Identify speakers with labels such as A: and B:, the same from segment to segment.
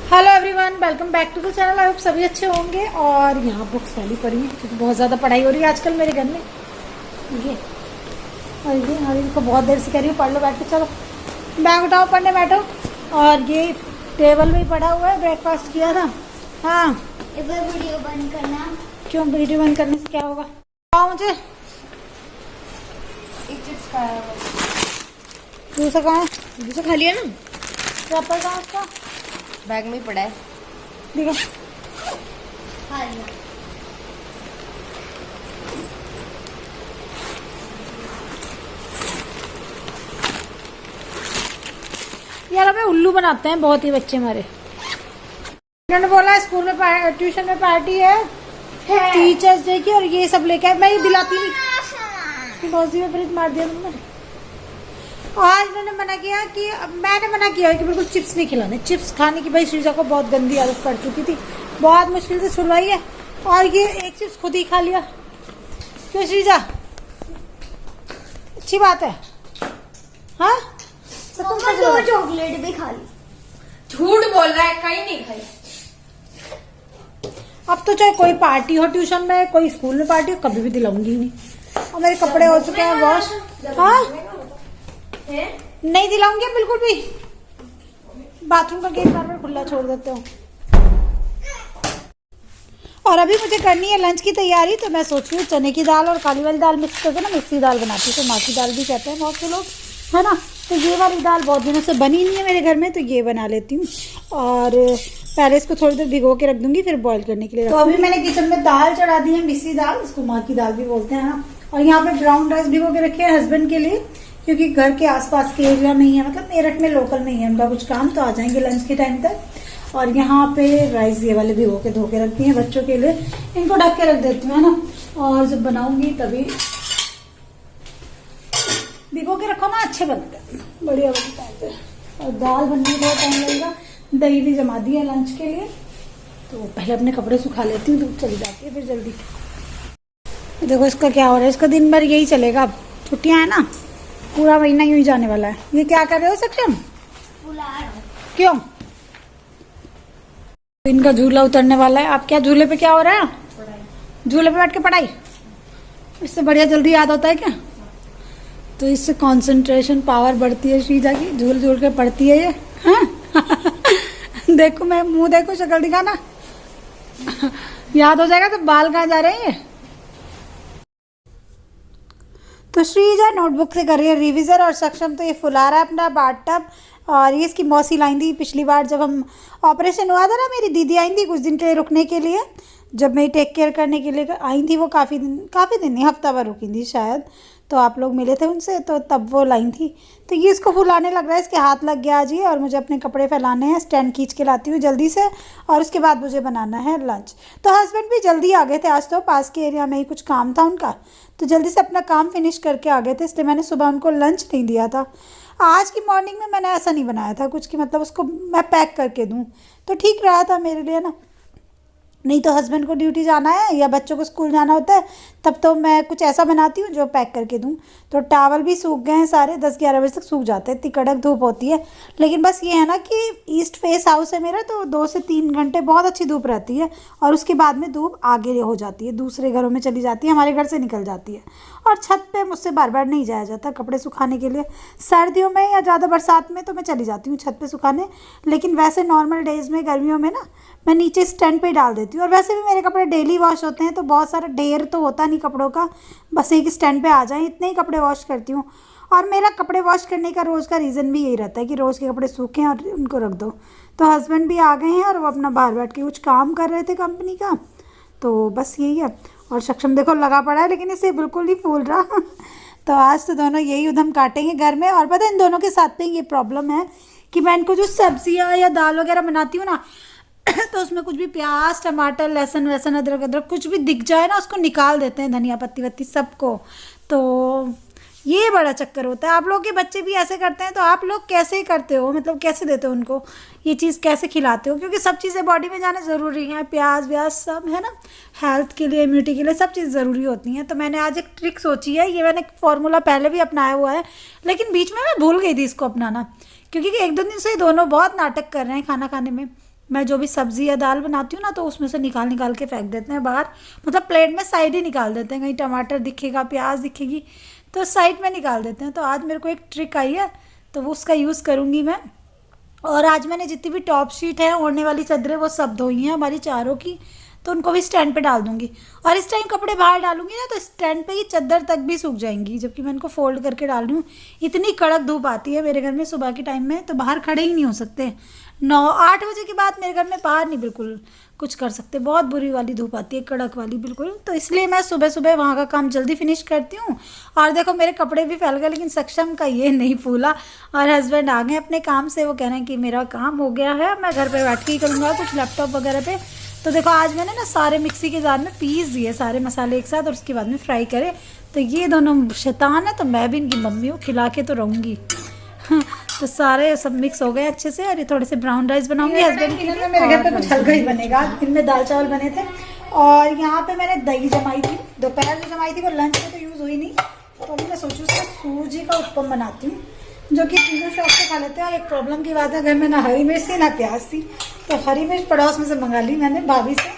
A: Hello everyone, welcome back to the channel. I hope सभी अच्छे होंगे। और यहाँ बुक्स फैली पड़ी हैं क्योंकि बहुत ज़्यादा पढ़ाई हो रही है आजकल मेरे घर में। ये और ये और इनको बहुत देर से कह रही हूँ पढ़ लो बैठ के। चलो बैग उठाओ, पढ़ने बैठो। और ये टेबल में ही पड़ा हुआ है, ब्रेकफास्ट किया था। हाँ,
B: वीडियो बंद करना।
A: क्यों? वीडियो बंद करने से क्या होगा? आओ मुझे। दूसरा कहाँ है?
B: दूसरा खा लिया ना,
A: चप्पल कहाँ उसका?
B: बैग में ही पड़ा है।
A: देखो
B: खा लिया।
A: यार हमें उल्लू बनाते हैं बहुत ही बच्चे हमारे। उन्होंने बोला स्कूल में ट्यूशन में पार्टी है टीचर्स डे की, और ये सब लेके आए। मैं ये दिलाती नहीं, बॉसी में फ्रिज मार दिया तुमने। आज मैंने मना किया कि मैंने मना किया है कि बिल्कुल चिप्स नहीं खिलाने। चिप्स खाने की भाई श्रीजा को बहुत गंदी आदत पड़ चुकी थी, बहुत मुश्किल से छुड़वाई है। और ये एक चिप्स खुद ही खा लिया। क्यों श्रीजा? अच्छी बात है। हाँ,
B: चॉकलेट भी खा ली। झूठ बोल रहा है, कहीं नहीं खाई।
A: अब तो चाहे कोई पार्टी हो ट्यूशन में, कोई स्कूल में पार्टी हो, कभी भी दिलाऊंगी ही नहीं। और मेरे कपड़े हो चुके हैं वॉश। हाँ, नहीं दिलाऊंगी बिल्कुल भी। बाथरूम का गेट बार बार खुला छोड़ देते हो। और अभी मुझे करनी है लंच की तैयारी, तो मैं सोच रही हूँ चने की दाल और काली वाली दाल मिक्स करके ना मिक्सी दाल बनाती हूँ। तो माँ की दाल भी कहते हैं बहुत से लोग, है ना। तो ये वाली दाल बहुत दिनों से बनी नहीं है मेरे घर में, तो ये बना लेती हूँ। और पहले इसको थोड़ी देर भिगो के रख दूंगी, फिर बॉईल करने के लिए। तो अभी मैंने किचन में दाल चढ़ा दी है, मिक्सी दाल, इसको माँ की दाल भी बोलते हैं ना। और यहाँ पे ब्राउन राइस भिगो के रखे हैं हस्बैंड के लिए, क्योंकि घर के आसपास के एरिया में ही है, मतलब मेरठ में लोकल में ही है उनका कुछ काम, तो आ जाएंगे लंच के टाइम तक। और यहाँ पे राइस ये वाले भिगो के धो के रखती हैं बच्चों के लिए, इनको ढक के रख देती हूँ, है ना। और जब बनाऊंगी तभी भिगो के रखो ना, अच्छे बनते हैं, बढ़िया बनता है। और दाल बनने में बहुत टाइम लगेगा। दही भी जमा दी है लंच के लिए, तो पहले अपने कपड़े सुखा लेती हूँ, धूप चली जाती है फिर जल्दी। देखो इसका क्या हो रहा है, इसका दिन भर यही चलेगा। अब छुट्टियां है ना, पूरा महीना यूं ही जाने वाला है। ये क्या कर रहे हो सक्षम? क्यों? इनका झूला उतरने वाला है। आप क्या झूले पे क्या हो रहा है? झूले पे बैठ के पढ़ाई। इससे बढ़िया जल्दी याद होता है क्या? तो इससे कंसंट्रेशन पावर बढ़ती है श्रीजा की, झूल झूल के पढ़ती है ये। हाँ? देखो मैं मुंह देखो, शक्ल दिखाना। याद हो जाएगा। तो बाल कहाँ जा रहे हैं? तो श्रीजा नोटबुक से कर रही है रिवीजन, और सक्षम तो ये फुला रहा है अपना बाथटब। और ये इसकी मौसी लाई थी पिछली बार जब हम ऑपरेशन हुआ था ना, मेरी दीदी आई थी कुछ दिन के लिए रुकने के लिए, जब मैं टेक केयर करने के लिए आई थी। वो काफ़ी दिन नहीं, हफ्ता भर रुकी थी शायद, तो आप लोग मिले थे उनसे, तो तब वो लाई थी। तो ये इसको फुलाने लग रहा है, इसके हाथ लग गया आज ये। और मुझे अपने कपड़े फैलाने हैं, स्टैंड खींच के लाती हूँ जल्दी से, और उसके बाद मुझे बनाना है लंच। तो हस्बैंड भी जल्दी आ गए थे आज, तो पास के एरिया में ही कुछ काम था उनका, तो जल्दी से अपना काम फिनिश करके आ गए थे, इसलिए मैंने सुबह उनको लंच नहीं दिया था। आज की मॉर्निंग में मैंने ऐसा नहीं बनाया था कुछ कि मतलब उसको मैं पैक करके दूँ, तो ठीक रहा था मेरे लिए ना। नहीं तो हस्बैंड को ड्यूटी जाना है या बच्चों को स्कूल जाना होता है, तब तो मैं कुछ ऐसा बनाती हूँ जो पैक करके दूँ। तो टावल भी सूख गए हैं सारे, 10-11 बजे तक सूख जाते हैं, इतनी कड़क धूप होती है। लेकिन बस ये है ना कि ईस्ट फेस हाउस है मेरा, तो 2 से 3 घंटे बहुत अच्छी धूप रहती है, और उसके बाद में धूप आगे हो जाती है, दूसरे घरों में चली जाती है, हमारे घर से निकल जाती है। और छत पे मुझसे बार बार नहीं जाया जाता कपड़े सुखाने के लिए। सर्दियों में या ज़्यादा बरसात में तो मैं चली जाती हूँ छत पे सुखाने, लेकिन वैसे नॉर्मल डेज में गर्मियों में ना मैं नीचे स्टैंड पे डाल देती हूँ। और वैसे भी मेरे कपड़े डेली वॉश होते हैं, तो बहुत सारा ढेर तो होता नहीं कपड़ों का, बस एक स्टैंड पे आ जाए इतने ही कपड़े वॉश करती हूँ। और मेरा कपड़े वॉश करने का रोज़ का रीज़न भी यही रहता है कि रोज़ के कपड़े सूखें और उनको रख दो। तो हस्बैंड भी आ गए हैं और वो अपना बाहर बैठ के कुछ काम कर रहे थे कंपनी का, तो बस यही है। और सक्षम देखो लगा पड़ा है, लेकिन इसे बिल्कुल नहीं फूल रहा। तो आज तो दोनों यही उधम काटेंगे घर में। और पता है इन दोनों के साथ में ये प्रॉब्लम है कि मैं इनको जो सब्जियां या दाल वगैरह बनाती हूँ ना, तो उसमें कुछ भी प्याज टमाटर लहसुन वहसुन अदरक अदरक कुछ भी दिख जाए ना, उसको निकाल देते हैं, धनिया पत्ती वत्ती सबको। तो ये बड़ा चक्कर होता है। आप लोग के बच्चे भी ऐसे करते हैं, तो आप लोग कैसे करते हो, मतलब कैसे देते हो उनको ये चीज़, कैसे खिलाते हो? क्योंकि सब चीज़ें बॉडी में जाना ज़रूरी है, प्याज व्याज सब, है ना, हेल्थ के लिए इम्यूनिटी के लिए सब चीज़ ज़रूरी होती हैं। तो मैंने आज एक ट्रिक सोची है, ये मैंने फॉर्मूला पहले भी अपनाया हुआ है, लेकिन बीच में मैं भूल गई थी इसको अपनाना, क्योंकि 1-2 दिन से ये दोनों बहुत नाटक कर रहे हैं खाना खाने में। मैं जो भी सब्जी या दाल बनाती हूँ ना, तो उसमें से निकाल निकाल के फेंक देते हैं बाहर, मतलब प्लेट में साइड ही निकाल देते हैं, कहीं टमाटर दिखेगा, प्याज दिखेगी तो साइड में निकाल देते हैं। तो आज मेरे को एक ट्रिक आई है, तो वो उसका यूज़ करूँगी मैं। और आज मैंने जितनी भी टॉप शीट है, ओढ़ने वाली चादरें, वो सब धोई हैं हमारी चारों की, तो उनको भी स्टैंड पे डाल दूंगी। और इस टाइम कपड़े बाहर डालूंगी ना, तो स्टैंड पे ही चादर तक भी सूख जाएंगी, जबकि मैं इनको फोल्ड करके डाल रही हूँ। इतनी कड़क धूप आती है मेरे घर में सुबह के टाइम में, तो बाहर खड़े ही नहीं हो सकते। 9-8 बजे के बाद मेरे घर में बाहर नहीं बिल्कुल कुछ कर सकते, बहुत बुरी वाली धूप आती है, कड़क वाली बिल्कुल। तो इसलिए मैं सुबह सुबह वहाँ का काम जल्दी फिनिश करती हूँ। और देखो मेरे कपड़े भी फैल गए, लेकिन सक्षम का ये नहीं फूला। और हस्बैंड आ गए अपने काम से, वो कह रहे हैं कि मेरा काम हो गया है, मैं घर पे बैठ के ही करूँगा कुछ लैपटॉप वगैरह पे। तो देखो आज मैंने ना सारे मिक्सी के जार में पीस दिए सारे मसाले एक साथ, और उसके बाद में फ्राई करे। तो ये दोनों शैतान है, तो मैं भी इनकी मम्मी हूँ, खिला के तो रहूँगी। तो सारे सब मिक्स हो गए अच्छे से। और ये थोड़े से ब्राउन राइस बनाऊंगी हस्बैंड के लिए। मेरे घर पे कुछ हल्का ही बनेगा, इनमें दाल चावल बने थे। और यहाँ पे मैंने दही जमाई थी, दोपहर में जमाई थी, वो लंच में तो यूज़ हुई नहीं। तो अभी मैं सोचूँ उसका सूजी का उत्पम बनाती हूँ, जो कि तीनों शौक से खा लेते हैं। और एक प्रॉब्लम की बात है, घर में ना हरी मिर्च थी ना प्याज थी, तो हरी मिर्च पड़ोस में से मंगा ली मैंने भाभी से,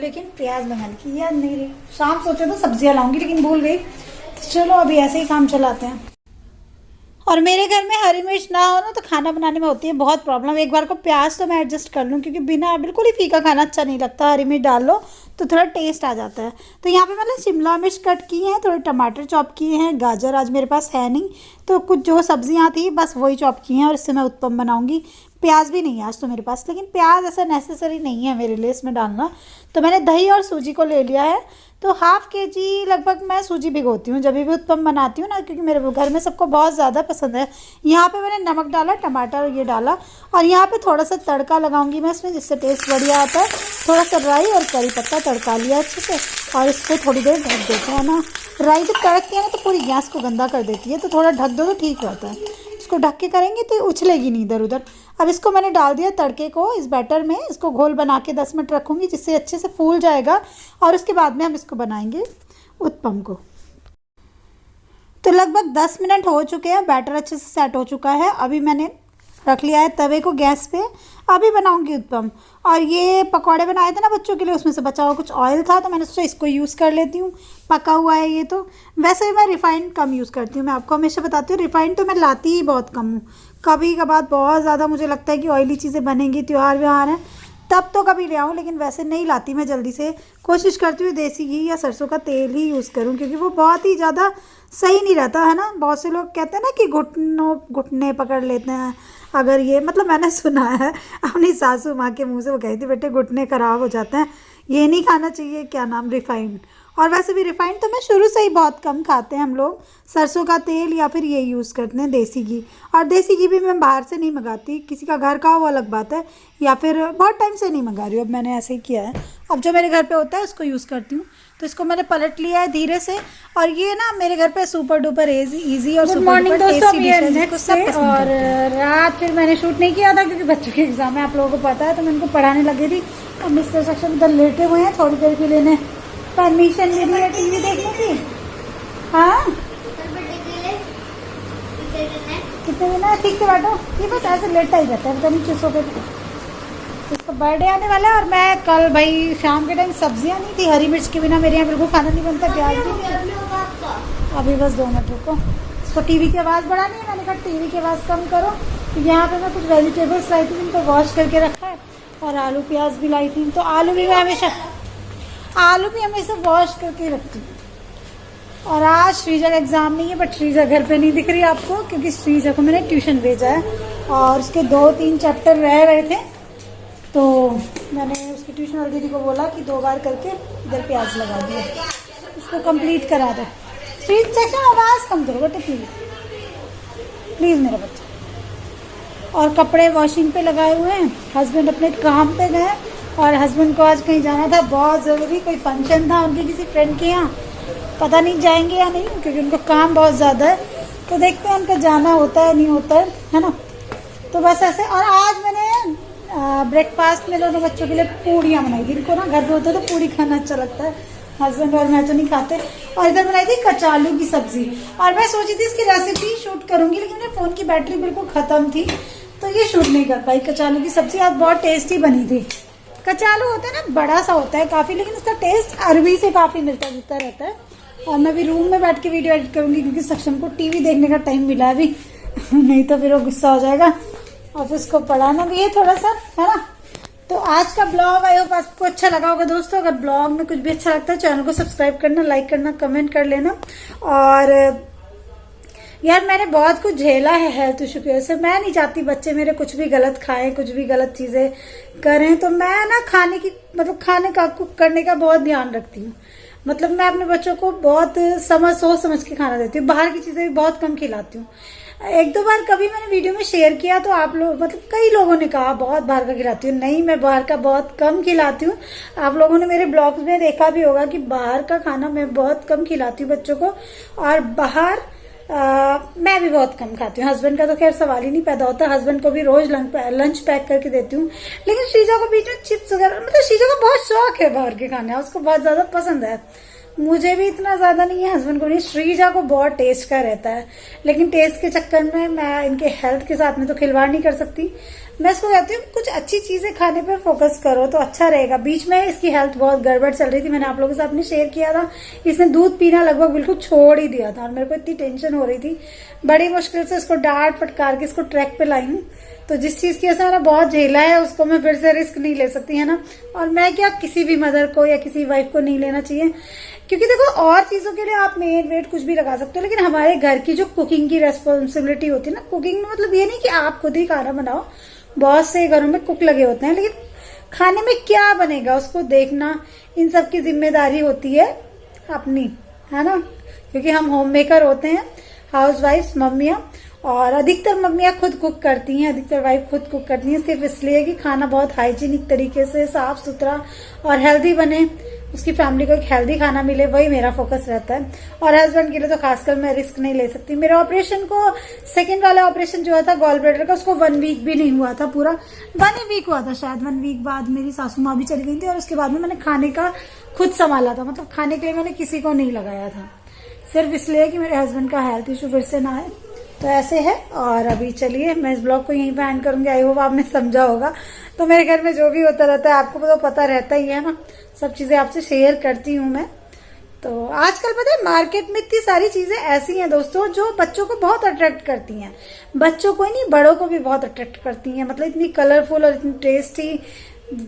A: लेकिन प्याज मंगा ली, याद नहीं रही। शाम सोचे तो सब्जियाँ लाऊंगी, लेकिन भूल गई। तो चलो अभी ऐसे ही काम चलाते हैं। और मेरे घर में हरी मिर्च ना हो ना, तो खाना बनाने में होती है बहुत प्रॉब्लम। एक बार को प्याज तो मैं एडजस्ट कर लूँ, क्योंकि बिना बिल्कुल ही फीका खाना अच्छा नहीं लगता, हरी मिर्च डाल लो तो थोड़ा टेस्ट आ जाता है। तो यहाँ पे मैंने शिमला मिर्च कट की है, थोड़े टमाटर चॉप किए हैं, गाजर आज मेरे पास है नहीं, तो कुछ जो सब्जियाँ थी बस वही चॉप की हैं, और इससे मैं उत्पम बनाऊँगी। प्याज भी नहीं है आज तो मेरे पास, लेकिन प्याज ऐसा नेसेसरी नहीं है मेरे लिए इसमें डालना। तो मैंने दही और सूजी को ले लिया है, तो ½ kg लगभग मैं सूजी भिगोती हूँ जब भी उत्पम बनाती हूँ ना, क्योंकि मेरे घर में सबको बहुत ज़्यादा पसंद है। यहाँ पे मैंने नमक डाला, टमाटर ये डाला, और यहाँ पे थोड़ा सा तड़का लगाऊंगी मैं इसमें, जिससे टेस्ट बढ़िया आता है। थोड़ा सा राई और करी पत्ता तड़का लिया अच्छे से, और इसको थोड़ी देर ढक देते हैं ना। राई जब तड़कती है ना, तो पूरी गैस को गंदा कर देती है, तो थोड़ा ढक दो तो ठीक रहता है। इसको ढक के करेंगे तो उछलेगी नहीं इधर उधर। अब इसको मैंने डाल दिया तड़के को इस बैटर में, इसको घोल बना के 10 मिनट रखूँगी, जिससे अच्छे से फूल जाएगा। और उसके बाद में हम इसको बनाएंगे उत्पम को। तो लगभग 10 मिनट हो चुके हैं, बैटर अच्छे से सेट हो चुका है। अभी मैंने रख लिया है तवे को गैस पे, अभी बनाऊंगी उत्पम। और ये पकौड़े बनाए थे ना बच्चों के लिए, उसमें से बचा हुआ कुछ ऑयल था, तो मैंने सोचा इसको यूज़ कर लेती हूँ, पका हुआ है ये। तो वैसे मैं रिफाइंड कम यूज़ करती हूँ, मैं आपको हमेशा बताती हूँ, रिफाइंड तो मैं लाती ही बहुत कम हूँ। कभी कभार बहुत ज़्यादा मुझे लगता है कि ऑयली चीज़ें बनेंगी, त्यौहार व्योहार हैं, तब तो कभी ले आऊँ, लेकिन वैसे नहीं लाती मैं जल्दी से। कोशिश करती हूँ देसी घी या सरसों का तेल ही यूज़ करूँ, क्योंकि वो बहुत ही ज़्यादा सही नहीं रहता है ना। बहुत से लोग कहते हैं ना कि घुटने पकड़ लेते हैं अगर ये, मतलब मैंने सुना है अपनी सासू माँ के मुंह से, वो कहती थी बेटे घुटने ख़राब हो जाते हैं, ये नहीं खाना चाहिए, क्या नाम, रिफाइंड। और वैसे भी रिफाइंड तो मैं शुरू से ही बहुत कम खाते हैं हम लोग, सरसों का तेल या फिर ये यूज़ करते हैं देसी घी। और देसी घी भी मैं बाहर से नहीं मंगाती, किसी का घर का वो अलग बात है, या फिर बहुत टाइम से नहीं मंगा रही हूँ, अब मैंने ऐसे ही किया है। अब जो मेरे घर पे होता है उसको यूज़ करती हूँ। तो इसको मैंने पलट लिया है धीरे से। और ये ना मेरे घर पे सुपर डुपर इजी और सुपर डुपर टेस्टी डिश है, जिसको सब पसंद है। और रात फिर मैंने शूट नहीं किया था, क्योंकि बच्चों के एग्जाम है, आप लोगों को पता है, तो मैं उनको पढ़ाने लगी थी। और मिस्टर सेक्शन उधर लेटे हुए हैं, थोड़ी देर के लिए ने परमिशन ले ली है टीवी देखने की। हाँ कितने दिन है, ठीक से बैठो, ये बस ऐसे लेटा ही रहता है, पता नहीं किस सोफे पे। इसका बर्थडे आने वाला है, और मैं कल भाई शाम के टाइम सब्जियां नहीं थी, हरी मिर्च के बिना मेरे यहाँ बिल्कुल खाना नहीं बनता, प्याज भी नहीं। अभी बस 2 मिनट रुको, इसको टीवी की आवाज़ बढ़ानी है, मैंने कहा टीवी की आवाज़ कम करो। तो यहाँ पे मैं कुछ वेजिटेबल्स लाई थी, जिनको वॉश करके रखा है, और आलू प्याज भी लाई थी। तो आलू भी मैं हमेशा वॉश करके रखती हूँ। और आज श्रीजा का एग्ज़ाम नहीं है, बट श्रीजा घर पे नहीं दिख रही आपको, क्योंकि श्रीजा को मैंने ट्यूशन भेजा है, और उसके 2-3 चैप्टर रह रहे थे, तो मैंने उसकी ट्यूशन वाली दीदी को बोला कि 2 बार करके इधर प्याज लगा दिया, उसको कंप्लीट करा दो। स्वीट सेक्शन आवाज़ कम करो बेटे प्लीज़ मेरा बच्चा। और कपड़े वॉशिंग पे लगाए हुए हैं, हस्बैंड अपने काम पे गए, और हस्बैंड को आज कहीं जाना था बहुत ज़रूरी, कोई फंक्शन था उनके किसी फ्रेंड के यहाँ, पता नहीं जाएंगे या नहीं, क्योंकि उनको काम बहुत ज़्यादा है। तो देखते हैं उनका जाना होता है नहीं होता है ना। तो बस ऐसे। और आज मैंने ब्रेकफास्ट में दोनों बच्चों के लिए पूड़ियाँ बनाई थी। इनको ना घर पे होता है तो पूड़ी खाना अच्छा लगता है, हस्बैंड और मैं तो नहीं खाते। और इधर बनाई थी कचालू की सब्जी। और मैं सोची थी इसकी रेसिपी शूट करूंगी, लेकिन मेरे फ़ोन की बैटरी बिल्कुल ख़त्म थी, तो ये शूट नहीं कर पाई। कचालू की सब्जी आज बहुत टेस्टी बनी थी। कचालू होता है ना, बड़ा सा होता है काफी, लेकिन उसका टेस्ट अरबी से काफी मिलता जुलता रहता है। और मैं भी रूम में बैठ के वीडियो एडिट करूंगी क्योंकि सक्षम को टीवी देखने का टाइम मिला है अभी नहीं तो फिर वो गुस्सा हो जाएगा। ऑफिस को पढ़ाना भी है थोड़ा सा, है ना। तो आज का ब्लॉग आई होप आपको अच्छा लगा होगा दोस्तों। अगर ब्लॉग में कुछ भी अच्छा लगता है चैनल को सब्सक्राइब करना, लाइक करना, कमेंट कर लेना। और यार मैंने बहुत कुछ झेला है हेल्थ इशू की वजह से। मैं नहीं चाहती बच्चे मेरे कुछ भी गलत खाएं, कुछ भी गलत चीजें करें। तो मैं ना खाने की मतलब खाने का कुक करने का बहुत ध्यान रखती हूँ। मतलब मैं अपने बच्चों को बहुत सोच समझ के खाना देती हूँ। बाहर की चीजें भी बहुत कम खिलाती हूँ। एक दो बार कभी मैंने वीडियो में शेयर किया तो आप लोग मतलब कई लोगों ने कहा बहुत बाहर का खिलाती हूँ। नहीं, मैं बाहर का बहुत कम खिलाती हूँ। आप लोगों ने मेरे ब्लॉग्स में देखा भी होगा कि बाहर का खाना मैं बहुत कम खिलाती हूँ बच्चों को। और बाहर मैं भी बहुत कम खाती हूँ। हस्बैंड का तो खैर सवाल ही नहीं पैदा होता। हस्बैंड को भी रोज लंच पैक करके देती हूँ। लेकिन श्रीजा को बीच में चिप्स वगैरह, मतलब श्रीजा को बहुत शौक है बाहर के खाने, उसको बहुत ज्यादा पसंद है। मुझे भी इतना ज्यादा नहीं है, हस्बैंड को नहीं। श्रीजा को बहुत टेस्ट का रहता है, लेकिन टेस्ट के चक्कर में मैं इनके हेल्थ के साथ में तो खिलवाड़ नहीं कर सकती। मैं इसको कहती हूँ कुछ अच्छी चीजें खाने पर फोकस करो तो अच्छा रहेगा। बीच में इसकी हेल्थ बहुत गड़बड़ चल रही थी, मैंने आप लोगों के साथ में शेयर किया था। इसने दूध पीना लगभग बिल्कुल छोड़ ही दिया था और मेरे को इतनी टेंशन हो रही थी। बड़ी मुश्किल से इसको डांट फटकार के इसको ट्रैक पे लाई हूँ। तो जिस चीज की वजह से मैंने बहुत झेला है उसको मैं फिर से रिस्क नहीं ले सकती, है ना। और मैं क्या, किसी भी मदर को या किसी वाइफ को नहीं लेना चाहिए, क्योंकि देखो और चीजों के लिए आप मेड वेट कुछ भी लगा सकते हो, लेकिन हमारे घर की जो कुकिंग की रेस्पॉन्सिबिलिटी होती है ना, कुकिंग में मतलब ये नहीं कि आप खुद ही खाना बनाओ। बहुत से घरों में कुक लगे होते हैं, लेकिन खाने में क्या बनेगा उसको देखना, इन सब की जिम्मेदारी होती है अपनी, है ना। क्योंकि हम होम मेकर होते हैं, हाउस वाइफ मम्मियाँ। और अधिकतर मम्मियाँ खुद कुक करती हैं, अधिकतर वाइफ खुद कुक करती हैं, सिर्फ इसलिए कि खाना बहुत हाइजीनिक तरीके से साफ सुथरा और हेल्दी बने, उसकी फैमिली को एक हेल्दी खाना मिले, वही मेरा फोकस रहता है। और हस्बैंड के लिए तो खासकर मैं रिस्क नहीं ले सकती। मेरे ऑपरेशन को, सेकंड वाला ऑपरेशन जो था गॉल ब्लैडर का, उसको 1 वीक भी नहीं हुआ था, पूरा 1 वीक हुआ था शायद। 1 वीक बाद मेरी सासू माँ भी चली गई थी और उसके बाद में मैंने खाने का खुद संभाला था। मतलब खाने के लिए मैंने किसी को नहीं लगाया था, सिर्फ इसलिए कि मेरे हस्बैंड का हेल्थ इशू फिर से ना आए। तो ऐसे है। और अभी चलिए मैं इस ब्लॉग को यहीं पे एंड करूंगी। आई होप आपने समझा होगा। तो मेरे घर में जो भी होता रहता है आपको तो पता रहता ही है ना, सब चीजें आपसे शेयर करती हूँ मैं। तो आजकल पता है मार्केट में इतनी सारी चीजें ऐसी हैं दोस्तों जो बच्चों को बहुत अट्रैक्ट करती हैं। बच्चों को ही नहीं, बड़ों को भी बहुत अट्रैक्ट करती हैं। मतलब इतनी कलरफुल और इतनी टेस्टी,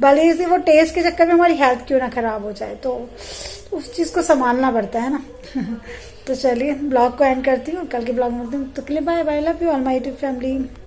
A: भले से वो टेस्ट के चक्कर में हमारी हेल्थ क्यों ना खराब हो जाए, तो उस चीज को संभालना पड़ता है ना तो चलिए ब्लॉग को एंड करती हूँ, कल के ब्लॉग में मिलती हूँ। तो के लिए bye bye, love you all my YouTube family.